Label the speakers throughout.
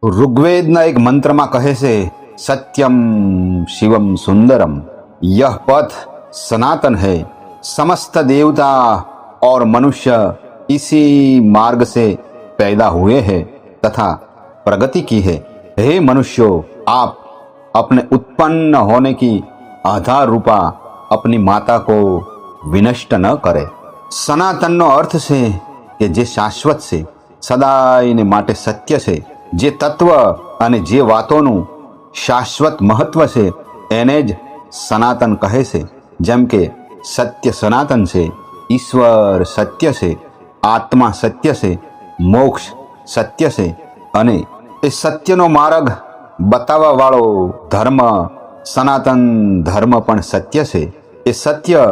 Speaker 1: ऋग्वेदના એક મંત્રમાં કહે છે, સત્યમ શિવમ સુંદરમ, यह पथ सनातन है, समस्त देवता और मनुष्य इसी मार्ग से पैदा हुए हैं तथा प्रगति की है। हे मनुष्यों, आप अपने उत्पन्न होने की आधार रूपा अपनी माता को विनष्ट न करें। સનાતનનો અર્થ છે કે જે શાશ્વત છે, સદાયને માટે સત્ય છે, જે તત્વ અને જે વાતોનું શાશ્વત મહત્વ છે એને જ સનાતન કહે છે। જેમ કે સત્ય સનાતન છે, ઈશ્વર સત્ય છે, આત્મા સત્ય છે, મોક્ષ સત્ય છે અને એ સત્યનો માર્ગ બતાવવા વાળો ધર્મ સનાતન ધર્મ પણ સત્ય છે। એ સત્ય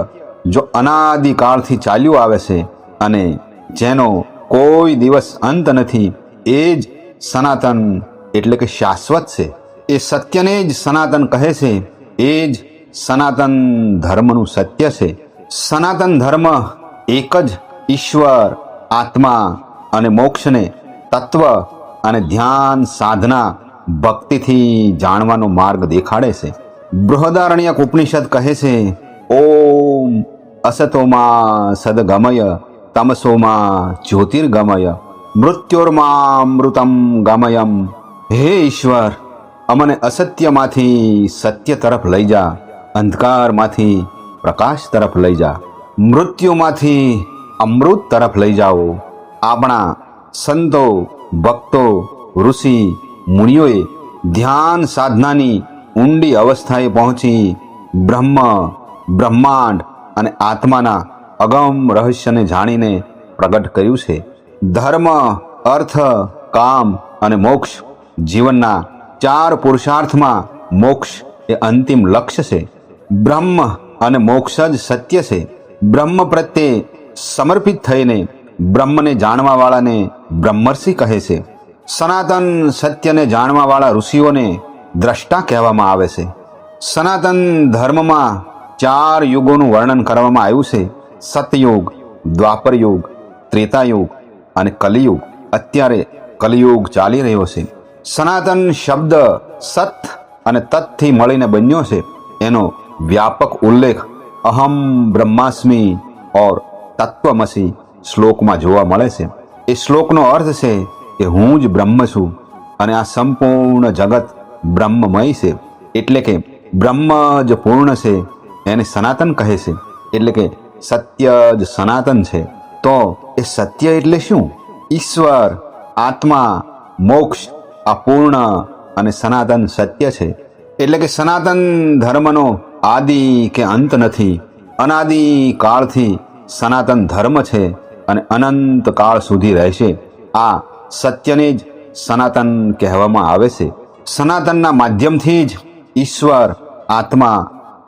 Speaker 1: જો અનાદિકાળથી ચાલ્યું આવે છે અને જેનો કોઈ દિવસ અંત નથી, એ જ સનાતન એટલે કે શાશ્વત છે। એ સત્યને જ સનાતન કહે છે, એ જ સનાતન ધર્મનું સત્ય છે। સનાતન ધર્મ એક જ ઈશ્વર, આત્મા અને મોક્ષને તત્વ અને ધ્યાન સાધના ભક્તિથી જાણવાનો માર્ગ દેખાડે છે। બૃહદારણ્યક ઉપનિષદ કહે છે, ઓમ અસતોમાં સદગમય તમસોમાં જ્યોતિર્ગમય મૃત્યોર્મામૃતમ ગમયમ। હે ઈશ્વર, અમને અસત્યમાંથી સત્ય તરફ લઈ જા, અંધકારમાંથી પ્રકાશ તરફ લઈ જા, મૃત્યુમાંથી અમૃત તરફ લઈ જાઓ। આપણા સંતો, ભક્તો, ઋષિ મુનિઓએ ધ્યાન સાધનાની ઊંડી અવસ્થાએ પહોંચી બ્રહ્મ, બ્રહ્માંડ અને આત્માના અગમ રહસ્યને જાણીને પ્રગટ કર્યું છે। ધર્મ, અર્થ, કામ અને મોક્ષ જીવનના 4 પુરુષાર્થમાં મોક્ષ એ અંતિમ લક્ષ્ય છે। બ્રહ્મ અને મોક્ષ જ સત્ય છે। બ્રહ્મ પ્રત્યે સમર્પિત થઈને બ્રહ્મને જાણવાવાળાને બ્રહ્મર્ષિ કહે છે। સનાતન સત્યને જાણવાવાળા ઋષિઓને દ્રષ્ટા કહેવામાં આવે છે। સનાતન ધર્મમાં 4 યુગોનું વર્ણન કરવામાં આવ્યું છે, સતયુગ, દ્વાપર યુગ, ત્રેતાયુગ અને કલિયુગ। અત્યારે કલિયુગ ચાલી રહ્યો છે। સનાતન શબ્દ સત અને તત્થી મળીને બન્યો છે। એનો વ્યાપક ઉલ્લેખ અહમ બ્રહ્માસ્મિ ઓર તત્વમસી શ્લોકમાં જોવા મળે છે। એ શ્લોકનો અર્થ છે કે હું જ બ્રહ્મ છું અને આ સંપૂર્ણ જગત બ્રહ્મમય છે, એટલે કે બ્રહ્મ જ પૂર્ણ છે, એને સનાતન કહે છે। એટલે કે સત્ય જ સનાતન છે। તો એ સત્ય એટલે શું? ઈશ્વર, આત્મા, મોક્ષ આ પૂર્ણ અને સનાતન સત્ય છે। એટલે કે સનાતન ધર્મનો આદિ કે અંત નથી, અનાદિ કાળથી સનાતન ધર્મ છે અને અનંત કાળ સુધી રહેશે। આ સત્યને જ સનાતન કહેવામાં આવે છે। સનાતનના માધ્યમથી જ ઈશ્વર, આત્મા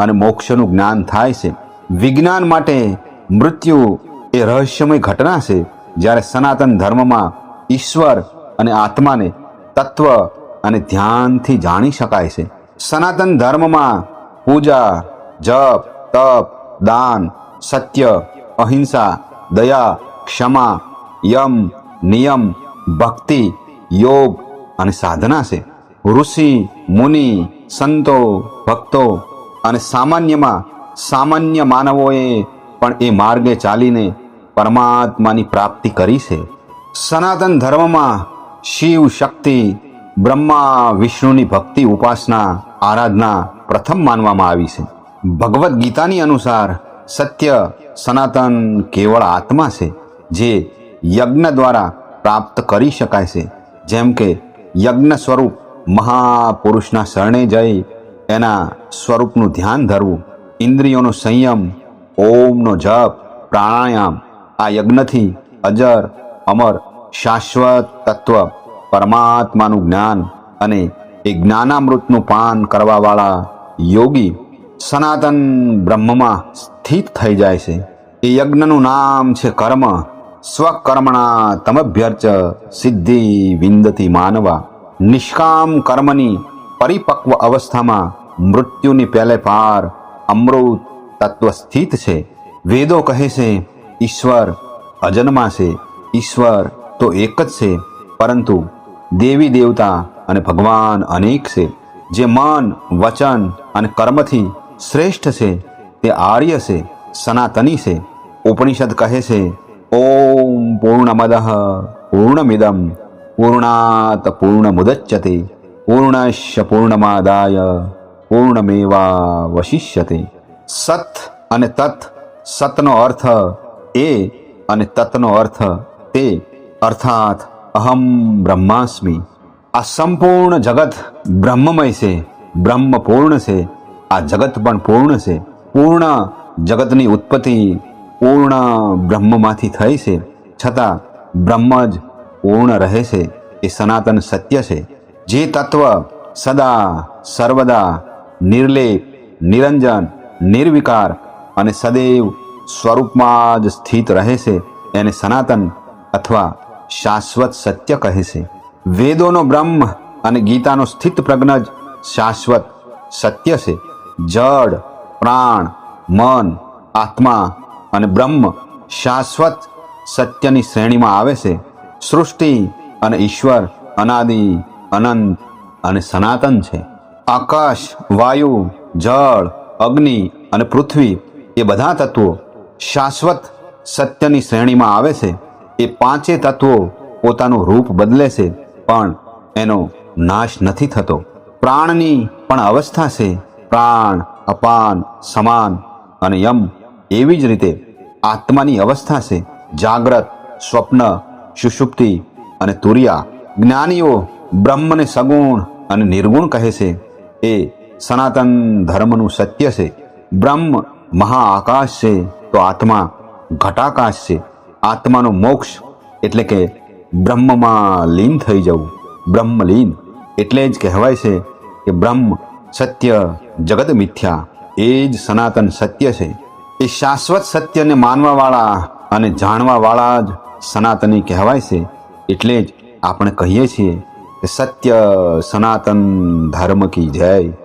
Speaker 1: અને મોક્ષનું જ્ઞાન થાય છે। વિજ્ઞાન માટે મૃત્યુ એ રહસ્યમય ઘટના છે, જ્યારે સનાતન ધર્મમાં ઈશ્વર અને આત્માને તત્વ અને ધ્યાનથી જાણી શકાય છે। સનાતન ધર્મમાં પૂજા, જપ, તપ, દાન, સત્ય, અહિંસા, દયા, ક્ષમા, યમ, નિયમ, ભક્તિ, યોગ અને સાધના છે। ઋષિ, મુનિ, સંતો, ભક્તો અને સામાન્યમાં સામાન્ય માનવોએ પણ એ માર્ગે ચાલીને પરમાત્માની પ્રાપ્તિ કરી છે। સનાતન ધર્મમાં શિવ, શક્તિ, બ્રહ્મા, વિષ્ણુની ભક્તિ, ઉપાસના, આરાધના પ્રથમ માનવામાં આવી છે। ભગવદ્ ગીતાની અનુસાર સત્ય સનાતન કેવળ આત્મા છે, જે યજ્ઞ દ્વારા પ્રાપ્ત કરી શકાય છે। જેમ કે યજ્ઞ સ્વરૂપ મહાપુરુષના શરણે જઈ એના સ્વરૂપનું ધ્યાન ધરવું, ઇન્દ્રિયોનો સંયમ, ઓમનો જપ, પ્રાણાયામ, આ યજ્ઞથી અજર, અમર, શાશ્વત તત્વ પરમાત્માનું જ્ઞાન અને એ જ્ઞાનામૃતનું પાન કરવાવાળા યોગી સનાતન બ્રહ્મમાં સ્થિત થઈ જાય છે। એ યજ્ઞનું નામ છે કર્મ। સ્વકર્મણા તમભ્યર્ચ સિદ્ધિ વિંદતી માનવા। નિષ્કામ કર્મની પરિપક્વ અવસ્થામાં મૃત્યુની પહેલે પાર અમૃત તત્વ સ્થિત છે। વેદો કહે છે ઈશ્વર અજન્મા છે, ઈશ્વર તો એક જ છે, પરંતુ દેવી દેવતા અને ભગવાન અનેક છે. જે મન વચન અને કર્મથી શ્રેષ્ઠ છે તે આર્ય છે, સનાતની છે. ઉપનિષદ કહે છે, ઓમ પૂર્ણમદઃ પૂર્ણમિદમ પૂર્ણાત પૂર્ણમુદચ્યતે પૂર્ણસ્ય પૂર્ણમાદાય પૂર્ણમેવાવશિષ્યતે. સત અને તત, સતનો અર્થ એ અને તતનો અર્થ તે, અર્થાત અહમ બ્રહ્માસ્મિ. આ સંપૂર્ણ જગત બ્રહ્મમય છે, બ્રહ્મ પૂર્ણ છે. આ જગત પણ પૂર્ણ છે. પૂર્ણ જગતની ઉત્પત્તિ પૂર્ણ બ્રહ્મમાંથી થઈ છે, છતાં બ્રહ્મ જ પૂર્ણ રહે છે. એ સનાતન સત્ય છે. જે તત્વ સદા સર્વદા નિર્લેપ, નિરંજન, નિર્વિકાર અને સદૈવ સ્વરૂપમાં જ સ્થિત રહે છે એને સનાતન અથવા શાશ્વત સત્ય કહે છે. વેદોનો બ્રહ્મ અને ગીતાનો સ્થિત પ્રજ્ઞ જ શાશ્વત સત્ય છે. જડ, પ્રાણ, મન, આત્મા અને બ્રહ્મ શાશ્વત સત્યની શ્રેણીમાં આવે છે. સૃષ્ટિ અને ઈશ્વર અનાદિ, અનંત અને સનાતન છે. આકાશ, વાયુ, જળ, અગ્નિ અને પૃથ્વી એ બધા તત્વો શાશ્વત સત્યની શ્રેણીમાં આવે છે. એ પાંચે તત્વો પોતાનું રૂપ બદલે છે પણ એનો નાશ નથી થતો. પ્રાણની પણ અવસ્થા છે. પ્રાણ, અપાન, સમાન અને યમ. એવી જ રીતે આત્માની અવસ્થા છે. જાગ્રત, સ્વપ્ન, સુષુપ્તિ અને તુરિયા. જ્ઞાનીઓ બ્રહ્મને સગુણ અને નિર્ગુણ કહે છે. એ સનાતન ધર્મનું સત્ય છે. બ્રહ્મ મહાઆકાશ છે તો આત્મા ઘટાકાશ છે. આત્માનો મોક્ષ એટલે કે બ્રહ્મમાં લીન થઈ જવું. બ્રહ્મલીન એટલે જ કહેવાય છે કે બ્રહ્મ સત્ય, જગત મિથ્યા. એ જ સનાતન સત્ય છે. એ શાશ્વત સત્યને માનવાવાળા અને જાણવાવાળા જ સનાતની કહેવાય છે. એટલે જ આપણે કહીએ છીએ કે સત્ય સનાતન ધર્મ કી જય.